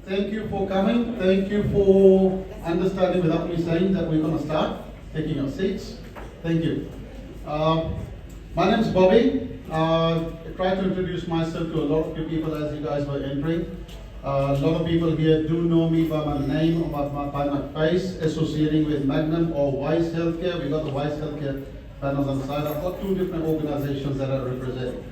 Thank you for coming. Thank you for understanding without me saying that we're going to start. Taking your seats. Thank you. My name is Bobby. I tried to introduce myself to a lot of you people as you guys were entering. A lot of people here do know me by my name or by my face, associating with Magnum or Wise Healthcare. We got the Wise Healthcare panels on the side. I've got two different organizations that I represent.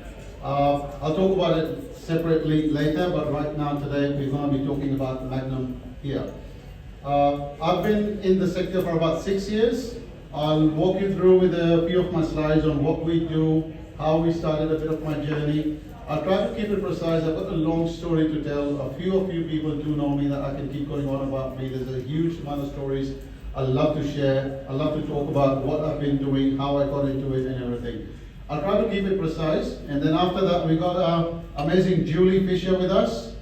I'll talk about it separately later, but right now today we're going to be talking about Magnum here. I've been in the sector for about 6 years. I'll walk you through with a few of my slides on what we do, how we started, a bit of my journey. I'll try to keep it precise. I've got a long story to tell. A few of you people do know me that I can keep going on about me. There's a huge amount of stories I love to share. I love to talk about what I've been doing, how I got into it and everything. I'll try to keep it precise, and then after that we got amazing Julie Fisher with us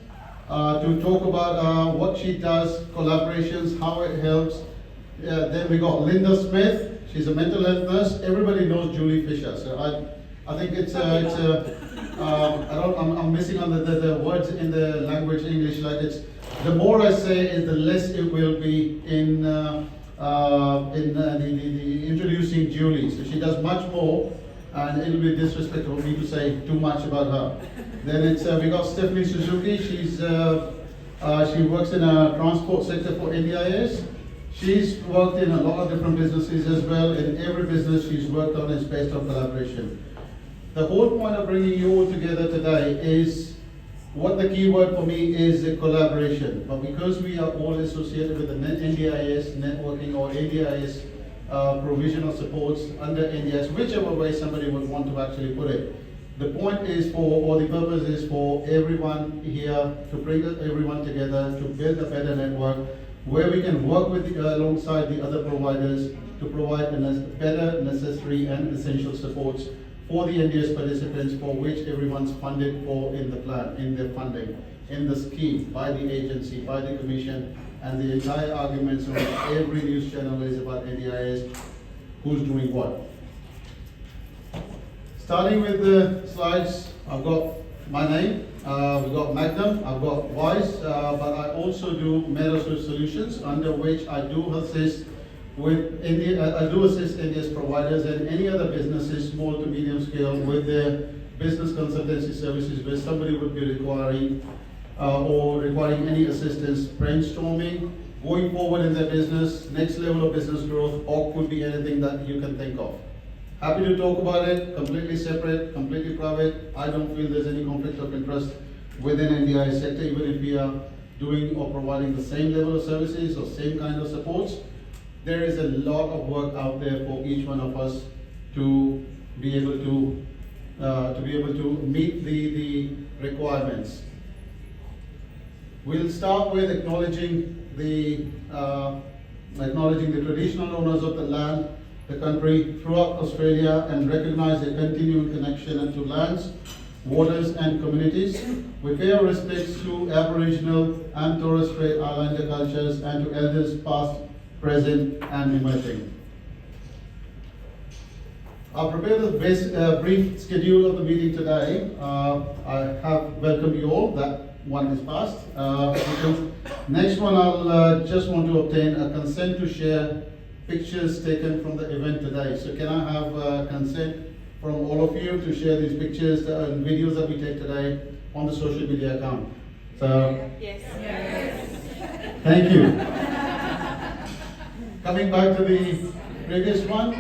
to talk about what she does, collaborations, how it helps. Then we got Linda Smith. She's a mental health nurse. Everybody knows Julie Fisher, so I think I'm missing on the words in the language English. Like it's the more I say is the less it will be in the introducing Julie. So she does much more. And it'll be disrespectful for me to say too much about her. Then it's we got Stephanie Suzuki. She works in a transport sector for NDIS. She's worked in a lot of different businesses as well. In every business she's worked on is based on collaboration. The whole point of bringing you all together today is what the key word for me is collaboration. But because we are all associated with the NDIS networking or NDIS provision of supports under NDIS, whichever way somebody would want to actually put it. The point is or the purpose is for everyone here to bring everyone together to build a better network where we can work with alongside the other providers to provide better, necessary and essential supports for the NDIS participants for which everyone's funded for in the plan, in the funding, in the scheme, by the agency, by the commission. And the entire arguments on every news channel is about NDIS, who's doing what. Starting with the slides, I've got my name, we've got Magnum, I've got Wise, but I also do Meta Solutions, under which I do assist with NDIS providers and any other businesses, small to medium scale, with their business consultancy services where somebody would be requiring any assistance, brainstorming, going forward in their business, next level of business growth, or could be anything that you can think of. Happy to talk about it, completely separate, completely private. I don't feel there's any conflict of interest within NDIS sector, even if we are doing or providing the same level of services or same kind of supports. There is a lot of work out there for each one of us to be able to meet the requirements. We'll start with acknowledging the traditional owners of the land, the country throughout Australia, and recognize their continuing connection to lands, waters and communities. We pay our respects to Aboriginal and Torres Strait Islander cultures and to elders past, present and emerging. I'll prepare the brief schedule of the meeting today. I have welcomed you all. That one is passed. Next one, I'll just want to obtain a consent to share pictures taken from the event today. So can I have consent from all of you to share these pictures and videos that we take today on the social media account? So, yes. Thank you. Coming back to the previous one,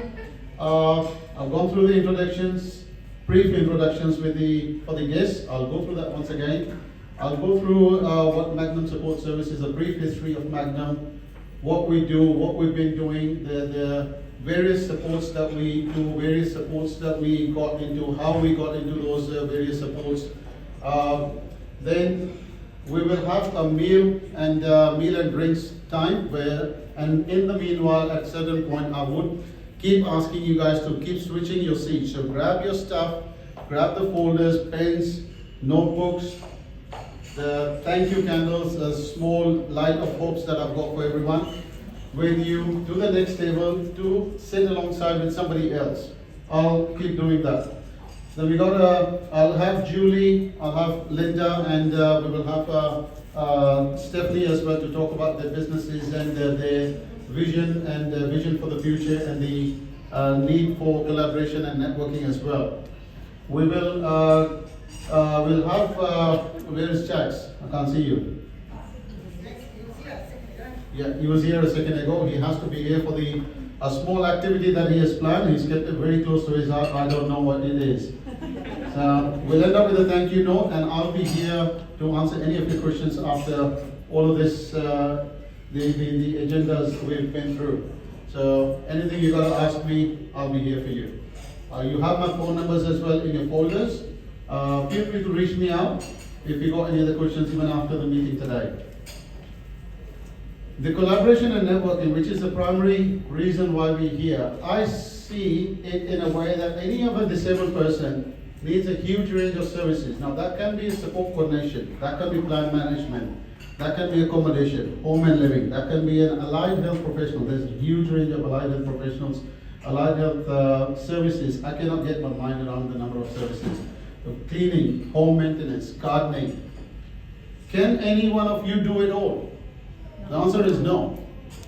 I've gone through the introductions, brief introductions for the guests. I'll go through that once again. I'll go through what Magnum Support Services, a brief history of Magnum, what we do, what we've been doing, the various supports that we do, various supports that we got into, how we got into those various supports. Then we will have a meal and drinks time and in the meanwhile, at a certain point, I would keep asking you guys to keep switching your seats. So grab your stuff, grab the folders, pens, notebooks, the thank you candles, a small light of hopes that I've got for everyone, with you to the next table to sit alongside with somebody else. I'll keep doing that. Then we got I'll have Julie, I'll have Linda, and we will have Stephanie as well to talk about their businesses and their vision and vision for the future and the need for collaboration and networking as well. We will we'll have where is Jax? I can't see you. Yeah, he was here a second ago. He has to be here for the a small activity that he has planned. He's kept it very close to his heart. I don't know what it is. We'll end up with a thank you note, and I'll be here to answer any of your questions after all of this, the agendas we've been through. So anything you got to ask me, I'll be here for you. You have my phone numbers as well in your folders. Feel free to reach me out if you got any other questions even after the meeting today. The collaboration and networking, which is the primary reason why we're here, I see it in a way that any of a disabled person needs a huge range of services. Now that can be support coordination, that can be plan management, that can be accommodation, home and living, that can be an allied health professional. There's a huge range of allied health professionals, allied health services. I cannot get my mind around the number of services. Cleaning, home maintenance, gardening. Can any one of you do it all? The answer is no.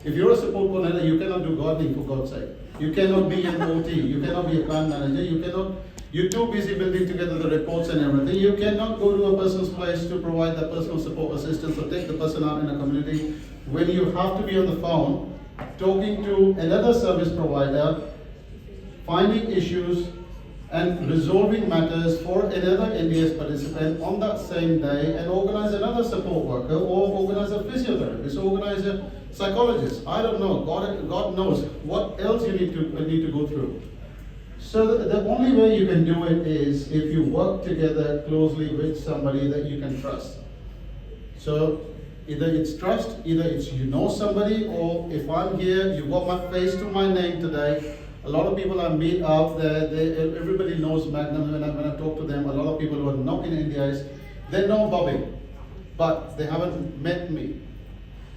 If you're a support coordinator, you cannot do gardening, for God's sake. You cannot be an OT, you cannot be a plan manager, you're too busy building together the reports and everything. You cannot go to a person's place to provide that personal support assistance or take the person out in a community when you have to be on the phone talking to another service provider, finding issues and resolving matters for another NDIS participant on that same day, and organize another support worker, or organize a physiotherapist, organize a psychologist. I don't know. God knows what else you need to go through. So the only way you can do it is if you work together closely with somebody that you can trust. So either it's trust, either it's you know somebody, or if I'm here, you got my face to my name today. A lot of people I meet out there, everybody knows Magnum when I talk to them. A lot of people who are not in NDIS, they know Bobby, but they haven't met me.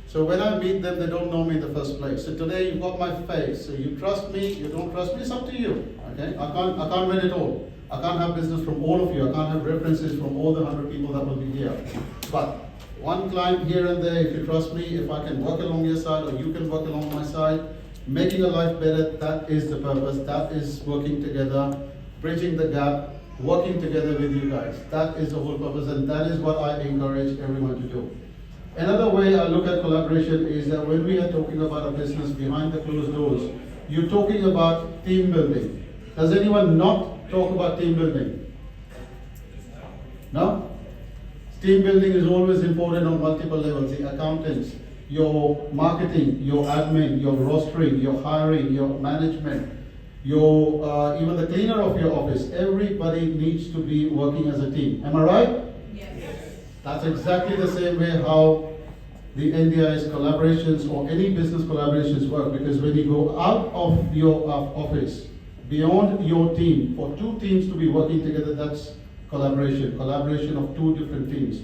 So when I meet them, they don't know me in the first place. So today you've got my face. So you trust me, you don't trust me, it's up to you. Okay? I can't win it all. I can't have business from all of you. I can't have references from all the 100 people that will be here. But one client here and there, if you trust me, if I can work along your side or you can work along my side, making a life better, that is the purpose. That is working together, bridging the gap, working together with you guys. That is the whole purpose, and that is what I encourage everyone to do. Another way I look at collaboration is that when we are talking about a business behind the closed doors, you're talking about team building. Does anyone not talk about team building? No? Team building is always important on multiple levels. The accountants, your marketing, your admin, your rostering, your hiring, your management, your even the cleaner of your office. Everybody needs to be working as a team. Am I right? Yes. That's exactly the same way how the NDIS collaborations or any business collaborations work. Because when you go out of your office, beyond your team, for two teams to be working together, that's collaboration of two different teams.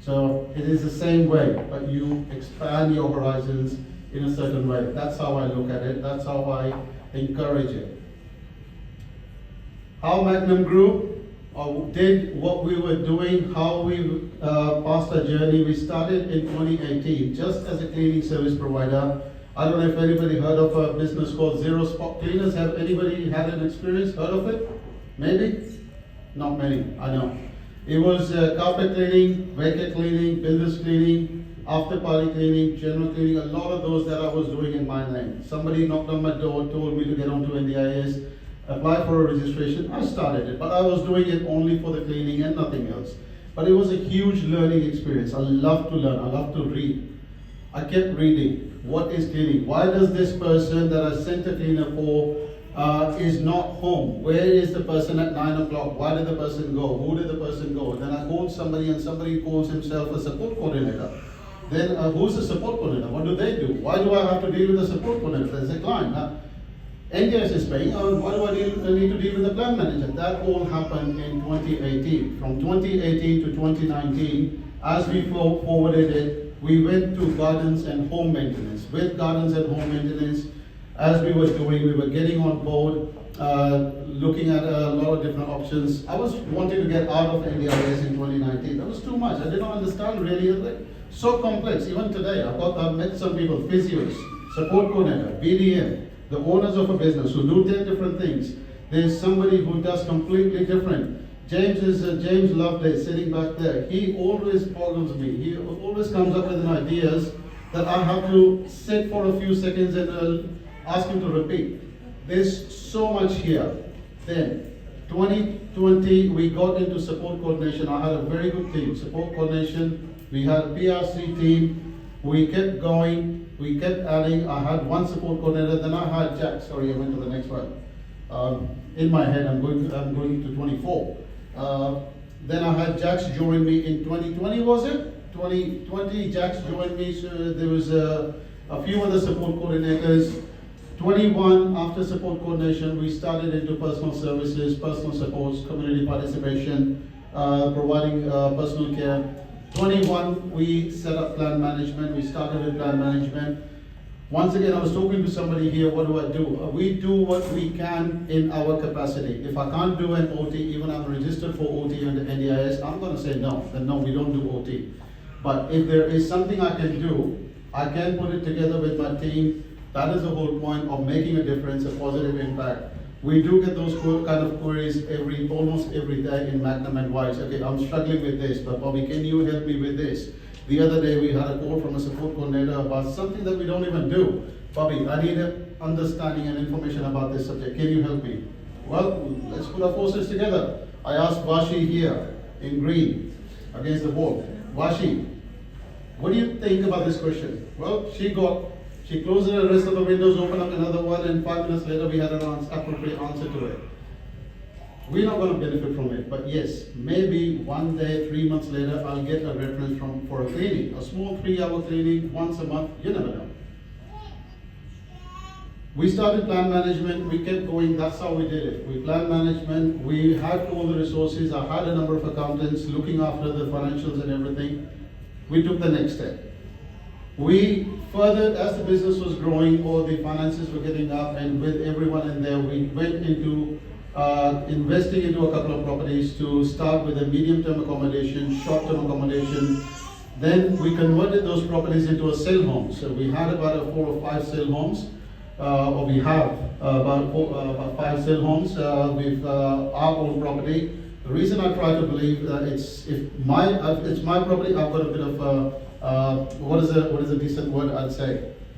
So it is the same way, but you expand your horizons in a certain way. That's how I look at it. That's how I encourage it. How Magnum grew, or did what we were doing, how we passed our journey. We started in 2018 just as a cleaning service provider. I don't know if anybody heard of a business called Zero Spot Cleaners. Have anybody had an experience, heard of it? Maybe? Not many, I know. It was carpet cleaning, vacant cleaning, builders cleaning, after party cleaning, general cleaning, a lot of those that I was doing in my name. Somebody knocked on my door, told me to get onto NDIS, apply for a registration. I started it, but I was doing it only for the cleaning and nothing else. But it was a huge learning experience. I love to learn, I love to read. I kept reading. What is cleaning? Why does this person that I sent a cleaner for is not home? Where is the person at 9 o'clock? Why did the person go? Who did the person go? Then I called somebody and somebody calls himself a support coordinator. Then who's the support coordinator? What do they do? Why do I have to deal with the support coordinator as a client? Now, NDIS is paying, why do I need to deal with the plan manager? That all happened in 2018. From 2018 to 2019, as we forwarded it, we went to gardens and home maintenance. With gardens and home maintenance, as we were doing, we were getting on board, looking at a lot of different options. I was wanting to get out of NDIS in 2019. That was too much. I did not understand really. so complex. Even today, I've met some people, physios, support coordinator, BDM, the owners of a business who do 10 different things. There's somebody who does completely different. James Loveday sitting back there. He always boggles me. He always comes up with ideas that I have to sit for a few seconds and ask him to repeat. There's so much here. Then, 2020, we got into support coordination. I had a very good team. Support coordination, we had a PRC team. We kept going, we kept adding. I had one support coordinator, then I had Jack. Sorry, I went to the next one. In my head, I'm going to 24. Then I had Jax join me in 2020, was it? 2020, Jax joined me, so there was a few other support coordinators. 21, after support coordination, we started into personal services, personal supports, community participation, providing personal care. 21, we set up plan management, we started with plan management. Once again, I was talking to somebody here, what do? We do what we can in our capacity. If I can't do an OT, even I'm registered for OT under NDIS, I'm going to say no, then no, we don't do OT. But if there is something I can do, I can put it together with my team. That is the whole point of making a difference, a positive impact. We do get those kind of queries almost every day in Magnum and VIC. Okay, I'm struggling with this, but Bobby, can you help me with this? The other day we had a call from a support coordinator about something that we don't even do. Bobby, I need an understanding and information about this subject. Can you help me? Well, let's put our forces together. I asked Vashi here in green against the wall. Vashi, what do you think about this question? Well, she closed the rest of the windows, opened up another one, and 5 minutes later we had an appropriate answer to it. We're not going to benefit from it, but yes, maybe one day, 3 months later, I'll get a reference for a cleaning, a small 3-hour cleaning once a month. You never know. We started plan management, we kept going, that's how we did it. We planned management, we had all the resources, I had a number of accountants looking after the financials and everything. We took the next step. We further, as the business was growing or the finances were getting up, and with everyone in there, we went into investing into a couple of properties to start with a medium-term accommodation, short-term accommodation. Then we converted those properties into a sale home. So we had about 4 or 5 sale homes, or we have about 5 sale homes with our own property. The reason I try to believe that it's my property, I've got a bit of what is a decent word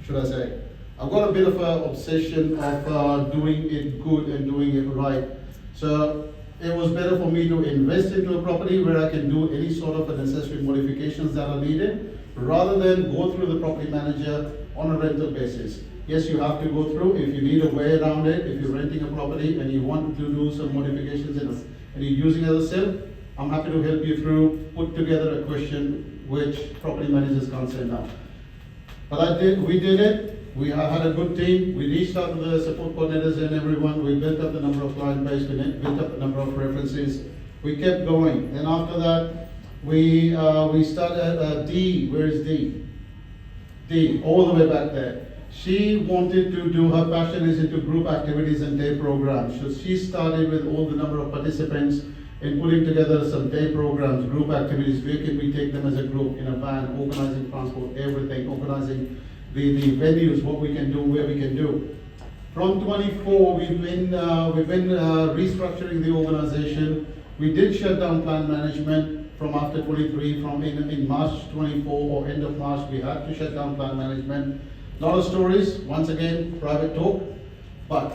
should I say? I've got a bit of an obsession of doing it good and doing it right. So it was better for me to invest into a property where I can do any sort of necessary modifications that are needed, rather than go through the property manager on a rental basis. Yes, you have to go through. If you need a way around it, if you're renting a property and you want to do some modifications and you're using it as a sale, I'm happy to help you through, put together a question which property managers can't say no. But we did it. We had a good team. We reached out to the support coordinators and everyone. We built up the number of client base. We built up the number of references. We kept going. Then after that, we started D. Where is D? D, all the way back there. She wanted to do, her passion is into group activities and day programs. So she started with all the number of participants in putting together some day programs, group activities. Where can we take them as a group in a van, organizing transport, everything, organizing the venues, what we can do, where we can do. From 24, we've been restructuring the organization. We did shut down plan management from after 23, from in March 24 or end of March, we had to shut down plan management. A lot of stories, once again, private talk, but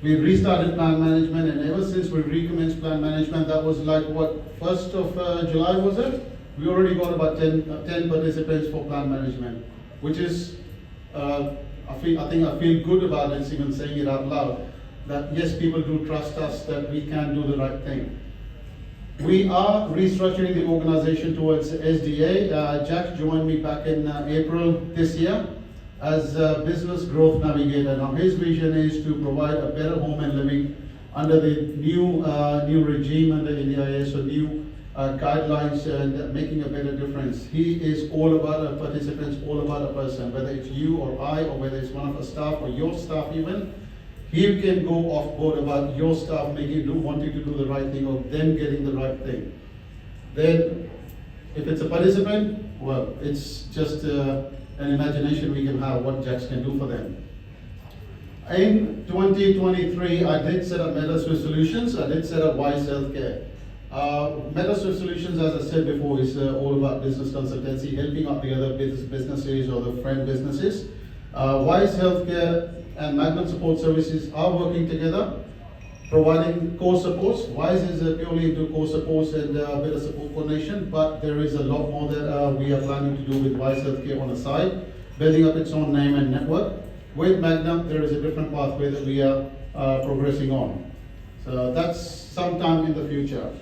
we restarted plan management, and ever since we recommenced plan management, that was like what, 1st of July was it? We already got about 10 participants for plan management, which is, I feel good about it, even saying it out loud, that yes, people do trust us that we can do the right thing. We are restructuring the organization towards SDA. Jack joined me back in April this year as a business growth navigator. Now his vision is to provide a better home and living under the new regime under NDIS, so new guidelines, and making a better difference. He is all about our participants, all about a person, whether it's you or I, or whether it's one of our staff or your staff even. He can go off board about your staff wanting to do the right thing or them getting the right thing. Then, if it's a participant, well, it's just an imagination we can have what Jax can do for them. In 2023, I did set up MetaSwift Solutions. I did set up Wise Healthcare. MetaSwift Solutions, as I said before, is all about business consultancy, helping out the other businesses or the friend businesses. Wise Healthcare and Magnum Support Services are working together, providing core supports. Wise is purely into core supports and a bit of support coordination, but there is a lot more that we are planning to do with Wise Healthcare on the side, building up its own name and network. With Magnum, there is a different pathway that we are progressing on. So that's sometime in the future.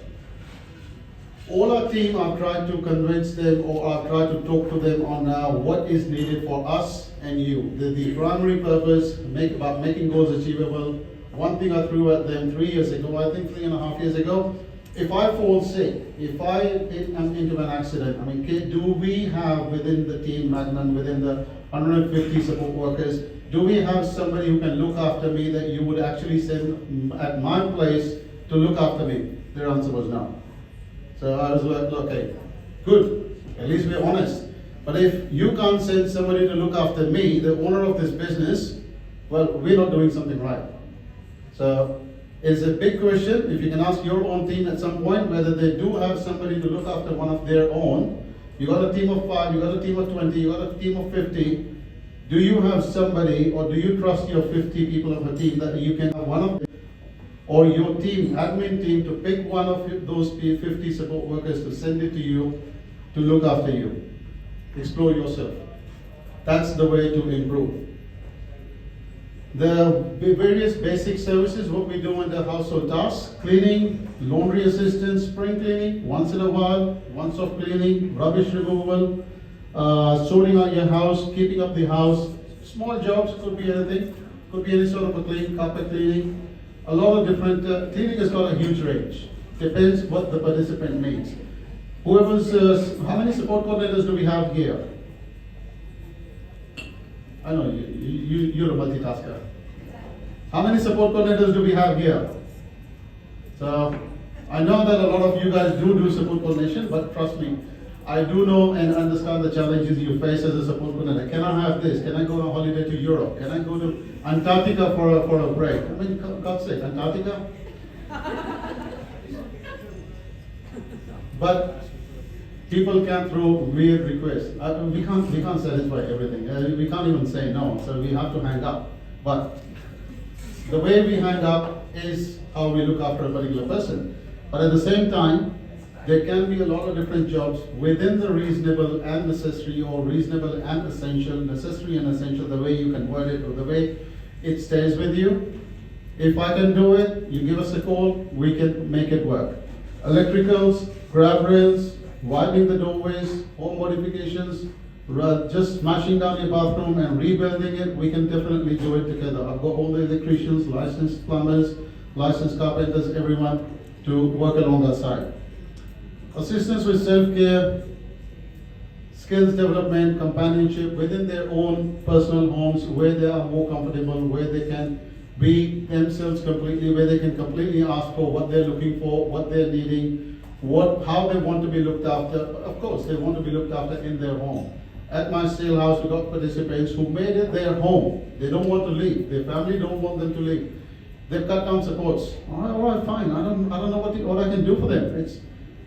All our team, I've tried to convince them, or I've tried to talk to them on what is needed for us and you. The primary purpose about making goals achievable. One thing I threw at them 3 years ago, I think 3.5 years ago, if I fall sick, if I am into an accident, I mean, do we have within the team Magnum, within the 150 support workers, do we have somebody who can look after me that you would actually send at my place to look after me? Their answer was no. So I was like, okay, good, at least we're honest. But if you can't send somebody to look after me, the owner of this business, well, we're not doing something right. So it's a big question. If you can ask your own team at some point whether they do have somebody to look after one of their own. You got a team of 5, you got a team of 20, you got a team of 50. Do you have somebody, or do you trust your 50 people of a team that you can have one of them, or your team, admin team, to pick one of those 50 support workers to send it to you to look after you? Explore yourself. That's the way to improve. The various basic services, what we do in the household tasks: cleaning, laundry assistance, spring cleaning, once in a while, once-off cleaning, rubbish removal, sorting out your house, keeping up the house. Small jobs, could be anything, could be any sort of a clean, carpet cleaning. A lot of different, cleaning has got a huge range. Depends what the participant needs. Whoever's, how many support coordinators do we have here? I know you're a multitasker. How many support coordinators do we have here? So I know that a lot of you guys do support coordination, but trust me, I do know and understand the challenges you face as a support coordinator. Can I have this? Can I go on a holiday to Europe? Can I go to Antarctica for a break? I mean, God's sake, Antarctica? But people can throw weird requests. We can't satisfy everything. We can't even say no, so we have to hang up. But the way we hang up is how we look after a particular person. But at the same time, there can be a lot of different jobs within the reasonable and necessary, or reasonable and essential, necessary and essential, the way you can word it, or the way it stays with you. If I can do it, you give us a call, we can make it work. Electricals, grab rails, widening the doorways, home modifications, just smashing down your bathroom and rebuilding it, we can definitely do it together. I've got all the electricians, licensed plumbers, licensed carpenters, everyone to work along that side. Assistance with self-care, skills development, companionship within their own personal homes, where they are more comfortable, where they can be themselves completely, where they can completely ask for what they're looking for, what they're needing, how they want to be looked after. Of course, they want to be looked after in their home. At my sale house, we got participants who made it their home. They don't want to leave. Their family don't want them to leave. They've cut down supports. All right, fine. I don't know what I can do for them.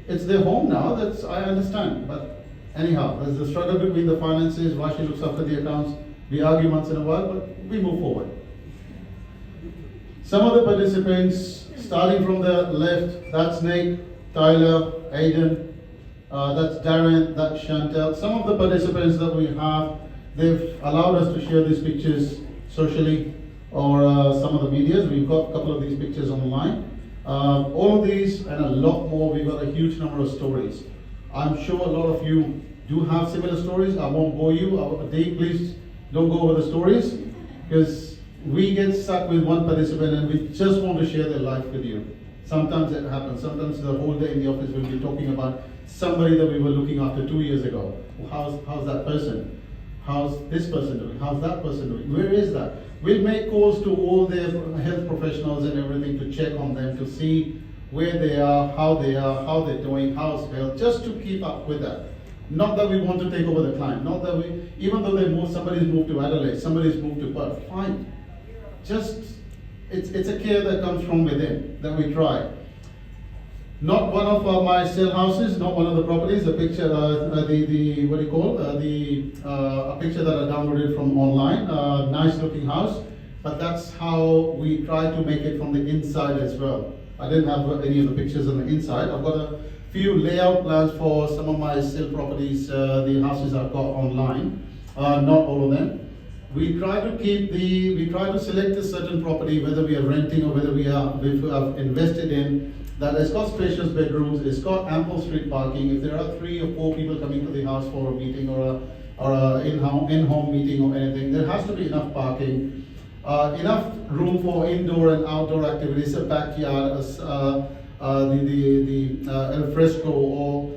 It's their home now. I understand. But anyhow, there's a struggle between the finances. Why she looks after the accounts. We argue once in a while, but we move forward. Some of the participants, starting from the left, that's Nick, Tyler, Aiden, that's Darren, that's Chantel. Some of the participants that we have, they've allowed us to share these pictures socially, or some of the medias. We've got a couple of these pictures online. All of these and a lot more, we've got a huge number of stories. I'm sure a lot of you do have similar stories. I won't bore you. Dave, please don't go over the stories, because we get stuck with one participant and we just want to share their life with you. Sometimes it happens. Sometimes the whole day in the office we'll be talking about somebody that we were looking after 2 years ago. How's that person? How's this person doing? How's that person doing? Where is that? We'll make calls to all their health professionals and everything to check on them, to see where they are, how they're doing, how's health, just to keep up with that. Not that we want to take over the client, not that we, even though somebody's moved to Adelaide, somebody's moved to Perth, fine. Just, it's a care that comes from within, that we try. Not one of my sale houses, not one of the properties, a picture, what do you call, a picture that I downloaded from online, nice looking house, but that's how we try to make it from the inside as well. I didn't have any of the pictures on the inside. I've got a few layout plans for some of my sale properties, the houses I've got online, not all of them. We try to select a certain property, whether we are renting or whether we have invested in, that has got spacious bedrooms, it's got ample street parking. If there are 3 or 4 people coming to the house for a meeting or a in-home meeting or anything, there has to be enough parking, enough room for indoor and outdoor activities, a backyard, al fresco or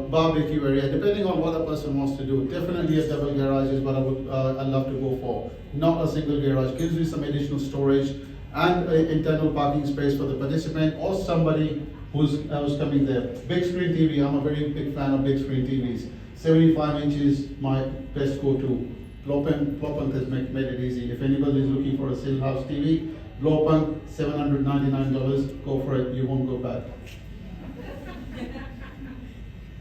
barbecue area, depending on what a person wants to do. Definitely a double garage is what I'd love to go for. Not a single garage. Gives you some additional storage and internal parking space for the participant or somebody who's coming there. Big screen TV, I'm a very big fan of big screen TVs. 75 inches, my best go-to. Glopant has made it easy. If anybody is looking for a sale house TV, Glopant, $799, go for it, you won't go back.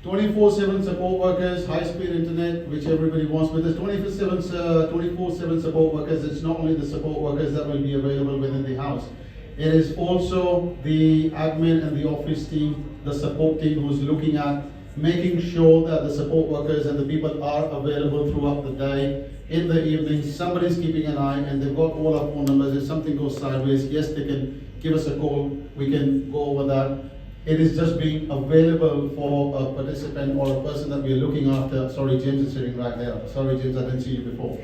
24/7 support workers, high-speed internet, which everybody wants. With this 24/7 support workers, it's not only the support workers that will be available within the house. It is also the admin and the office team, the support team who's looking at making sure that the support workers and the people are available throughout the day. In the evening, somebody's keeping an eye and they've got all our phone numbers. If something goes sideways, yes, they can give us a call. We can go over that. It is just being available for a participant or a person that we are looking after. Sorry, James is sitting right there. Sorry, James, I didn't see you before.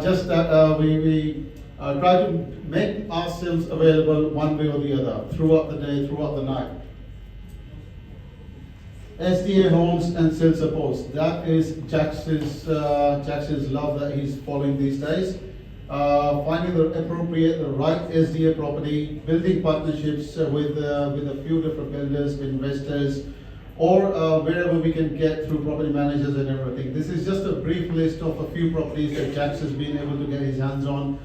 Just that we try to make ourselves available one way or the other, throughout the day, throughout the night. SDA homes and sale supports. That is Jax's love that he's following these days. Finding the right SDA property, building partnerships with a few different builders, investors, or wherever we can get through property managers and everything. This is just a brief list of a few properties that Jax has been able to get his hands on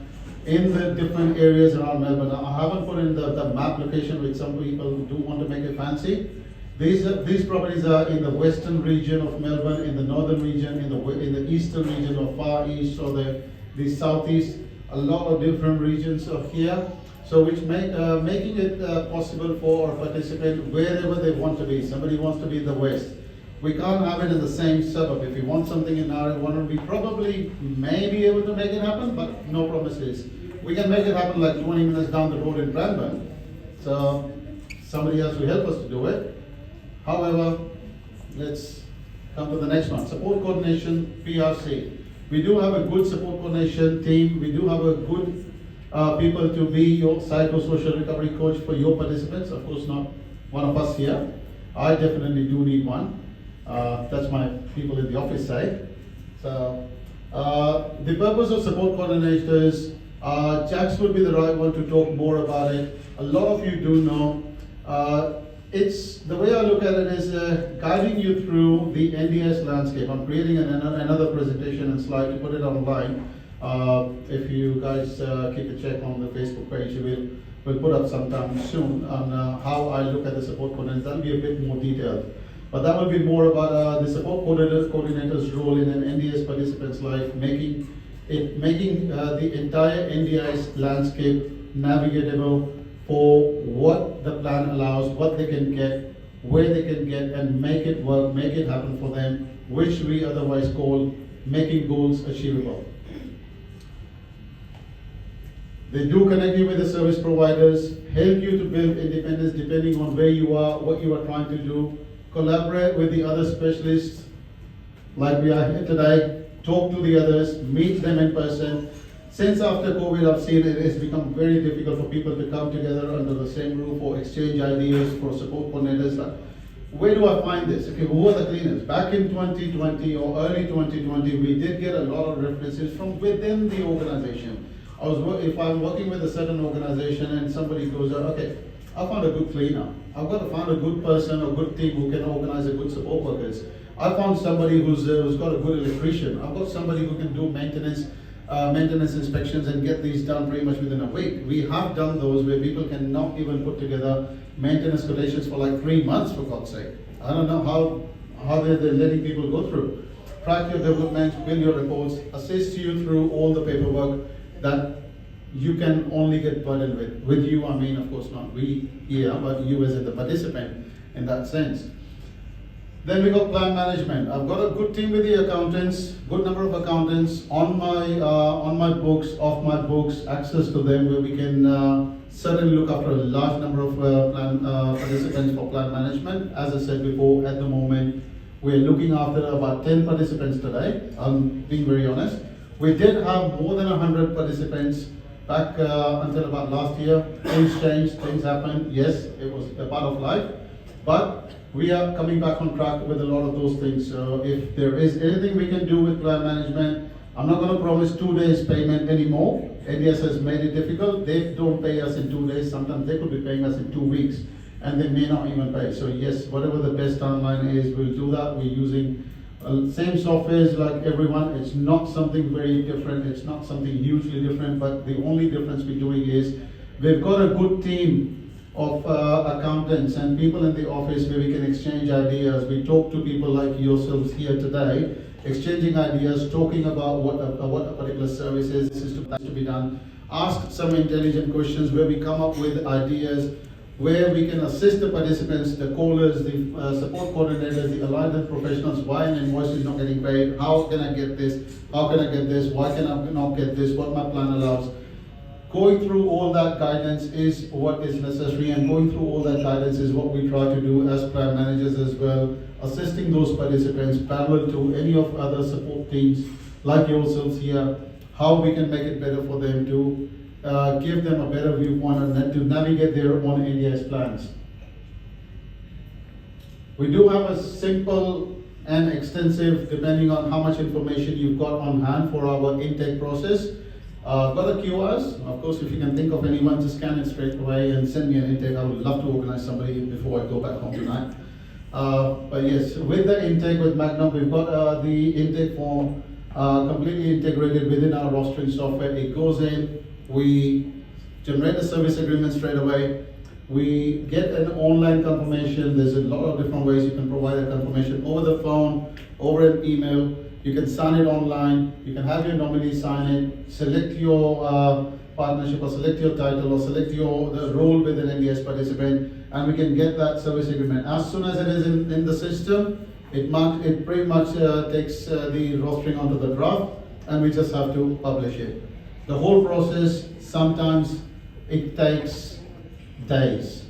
in the different areas around Melbourne. I haven't put in the map location, which some people do want to make it fancy. These properties are in the western region of Melbourne, in the northern region, in the eastern region or far east, or the southeast. A lot of different regions are here, so which making it possible for a participant wherever they want to be. Somebody wants to be in the west. We can't have it in the same suburb. If you want something in Narre Warren, we probably may be able to make it happen, but no promises. We can make it happen like 20 minutes down the road in Brisbane. So somebody else will help us to do it. However, let's come to the next one. Support coordination, PRC. We do have a good support coordination team. We do have a good people to be your psychosocial recovery coach for your participants. Of course, not one of us here. I definitely do need one. That's my people in the office side. So, the purpose of support coordinators, Jax would be the right one to talk more about it. A lot of you do know. It's the way I look at it is guiding you through the NDIS landscape. I'm creating another presentation and slide to put it online. If you guys keep a check on the Facebook page, we'll put up sometime soon on how I look at the support coordinators. That'll be a bit more detailed. But that will be more about the support coordinator's role in an NDIS participant's life, making the entire NDIS landscape navigatable for what the plan allows, what they can get, where they can get, and make it work, make it happen for them, which we otherwise call making goals achievable. They do connect you with the service providers, help you to build independence depending on where you are, what you are trying to do, collaborate with the other specialists like we are here today, talk to the others, meet them in person. Since after COVID, I've seen it has become very difficult for people to come together under the same roof or exchange ideas for support coordinators. Where do I find this? Okay, who are the cleaners? Back in 2020 or early 2020, we did get a lot of references from within the organization. If I'm working with a certain organization and somebody goes, okay, I found a good cleaner. I've got to find a good person, a good team who can organize a good support workers. I found somebody who's got a good electrician. I've got somebody who can do maintenance inspections and get these done pretty much within a week. We have done those where people cannot even put together maintenance quotations for like 3 months, for God's sake. I don't know how they're letting people go through. Track your development, build your reports, assist you through all the paperwork that you can only get burdened with. With you, I mean, of course, not we here, but you as the participant in that sense. Then we got plan management. I've got a good team with the accountants, good number of accountants on my books, off my books, access to them where we can certainly look after a large number of participants for plan management. As I said before, at the moment, we're looking after about 10 participants today. I'm being very honest. We did have more than 100 participants back until about last year. Things changed, things happened. Yes, it was a part of life, but we are coming back on track with a lot of those things. So if there is anything we can do with plan management, I'm not going to promise 2 days payment anymore. NDIS has made it difficult. They don't pay us in 2 days. Sometimes they could be paying us in 2 weeks, and they may not even pay. So yes, whatever the best timeline is, we'll do that. We're using same softwares like everyone. It's not something very different. It's not something hugely different, but the only difference we're doing is we've got a good team of accountants and people in the office where we can exchange ideas. We talk to people like yourselves here today, exchanging ideas, talking about what a particular service is to be done. Ask some intelligent questions where we come up with ideas where we can assist the participants, the callers, the support coordinators, the aligned professionals. Why an invoice is not getting paid? How can I get this? How can I get this? Why can I not get this? What my plan allows? Going through all that guidance is what is necessary, and going through all that guidance is what we try to do as plan managers as well, assisting those participants parallel to any of other support teams like yourselves here, how we can make it better for them to give them a better viewpoint and to navigate their own NDIS plans. We do have a simple and extensive, depending on how much information you've got on hand, for our intake process. Got the QRs. Of course, if you can think of anyone, to scan it straight away and send me an intake. I would love to organize somebody before I go back home tonight. But yes, with the intake with Magnum, we've got the intake form completely integrated within our rostering software. It goes in, we generate the service agreement straight away. We get an online confirmation. There's a lot of different ways you can provide a confirmation: over the phone, over an email. You can sign it online. You can have your nominee sign it, select your partnership, or select your title, or select the role with an NDIS participant, and we can get that service agreement. As soon as it is in the system, it pretty much takes the rostering onto the draft, and we just have to publish it. The whole process, sometimes it takes days.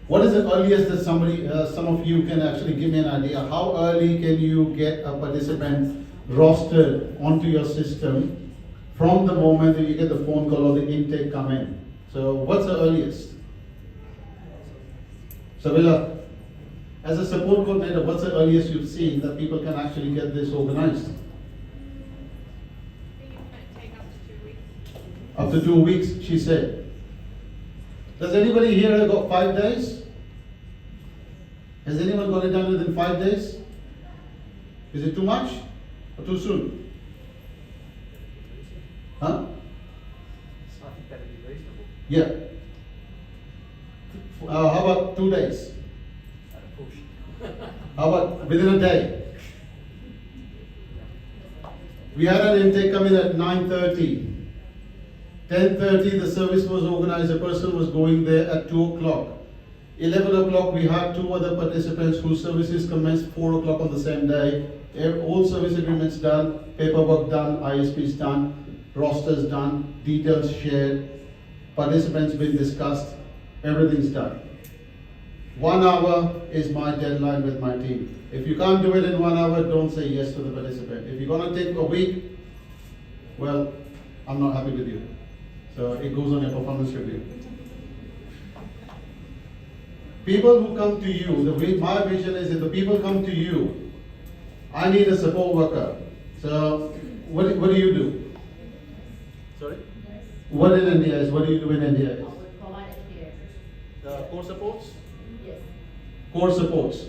What is the earliest that some of you can actually give me an idea? How early can you get a participant rostered onto your system from the moment that you get the phone call or the intake come in? So what's the earliest? Sabila, as a support coordinator, what's the earliest you've seen that people can actually get this organized? I think it might take up to 2 weeks. Up to 2 weeks, she said. Does anybody here have got 5 days? Has anyone got it done within 5 days? Is it too much or too soon? Huh? I think that would be reasonable. Yeah. How about 2 days? At a push. How about within a day? We had an intake come in at 9:30. 10:30 the service was organized, a person was going there at 2 o'clock. 11 o'clock we had 2 other participants whose services commenced 4 o'clock on the same day. All service agreements done, paperwork done, ISPs done, rosters done, details shared, participants been discussed, everything's done. 1 hour is my deadline with my team. If you can't do it in 1 hour, don't say yes to the participant. If you're gonna take a week, well, I'm not happy with you. So it goes on your performance review. People who come to you, my vision is if the people come to you, I need a support worker. So what do you do? Sorry? What in NDIS? What do you do in NDIS? the core supports? Yes. Core supports.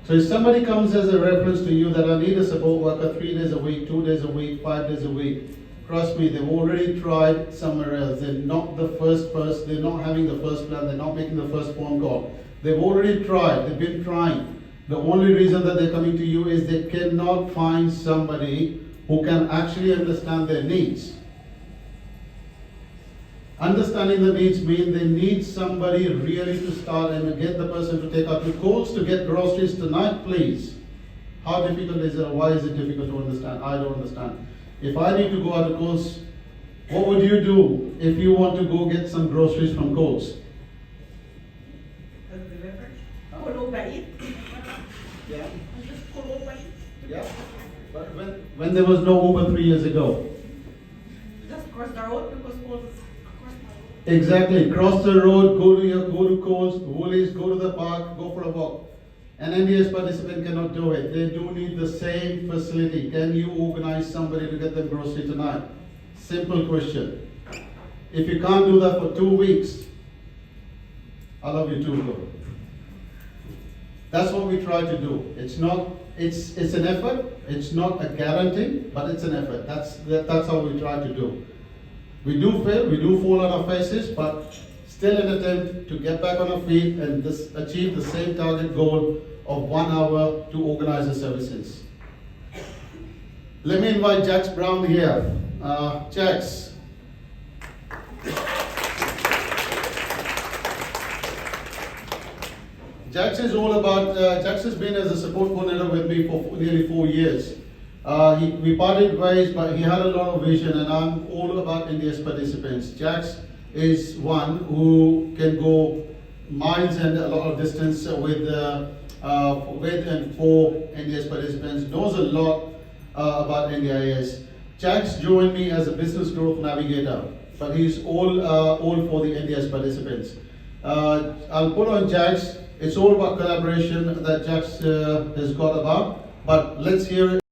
So if somebody comes as a reference to you that I need a support worker 3 days a week, 2 days a week, 5 days a week, trust me, they've already tried somewhere else. They're not the first person, they're not having the first plan, they're not making the first phone call. They've already tried, they've been trying. The only reason that they're coming to you is they cannot find somebody who can actually understand their needs. Understanding the needs means they need somebody really to start and get the person to take out the calls to get groceries tonight, please. How difficult is it? Why is it difficult to understand? I don't understand. If I need to go out to Coles, what would you do if you want to go get some groceries from Coles? Follow by it. Yeah. Just follow by it. Yeah. But when there was no Uber 3 years ago. Just cross the road because Coles is across my road. Exactly. Cross the road, go to Coles, Woolies, go to the park, go for a walk. An NDIS participant cannot do it. They do need the same facility. Can you organize somebody to get them grocery tonight? Simple question. If you can't do that for 2 weeks, I love you too, bro. That's what we try to do. It's an effort. It's not a guarantee, but it's an effort. That's how we try to do. We do fail, we do fall on our faces, but still an attempt to get back on our feet and achieve the same target goal of 1 hour to organize the services. Let me invite Jax Brown here. Jax. Jax is all about, Jax has been as a support coordinator with me for nearly 4 years. We parted ways, but he had a lot of vision, and I'm all about NDIS participants. Jax is one who can go miles and a lot of distance with and for NDIS participants, knows a lot about NDIS. Jax joined me as a business growth navigator, but he's all for the NDIS participants. I'll put on Jax. It's all about collaboration that Jax has got about, but let's hear it.